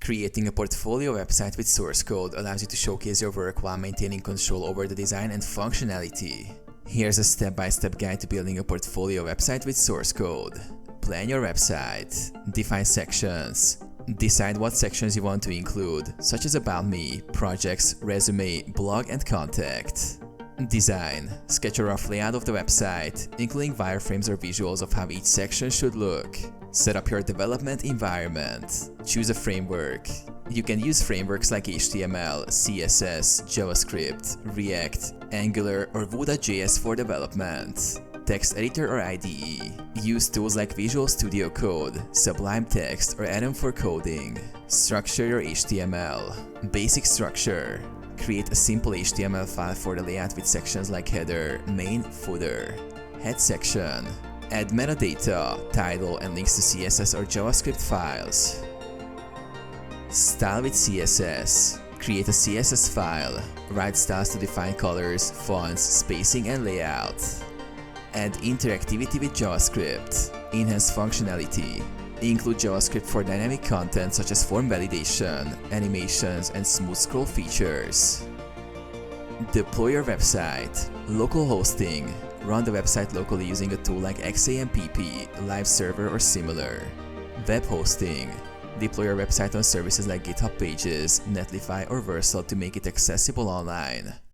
Creating a portfolio website with source code allows you to showcase your work while maintaining control over the design and functionality. Here's a step-by-step guide to building a portfolio website with source code. Plan your website. Define sections. Decide what sections you want to include, such as About Me, Projects, Resume, Blog, and Contact. Design. Sketch a rough layout of the website, including wireframes or visuals of how each section should look. Set up your development environment. Choose a framework. You can use frameworks like HTML, CSS, JavaScript, React, Angular, or Vue.js for development. Text editor or IDE. Use tools like Visual Studio Code, Sublime Text, or Atom for coding. Structure your HTML. Basic structure. Create a simple HTML file for the layout with sections like header, main, footer. Head section. Add metadata, title, and links to CSS or JavaScript files. Style with CSS. Create a CSS file. Write styles to define colors, fonts, spacing, and layout. Add interactivity with JavaScript. Enhance functionality. Include JavaScript for dynamic content such as form validation, animations, and smooth scroll features. Deploy your website. Local hosting. Run the website locally using a tool like XAMPP, Live Server, or similar. Web hosting. Deploy your website on services like GitHub Pages, Netlify, or Vercel to make it accessible online.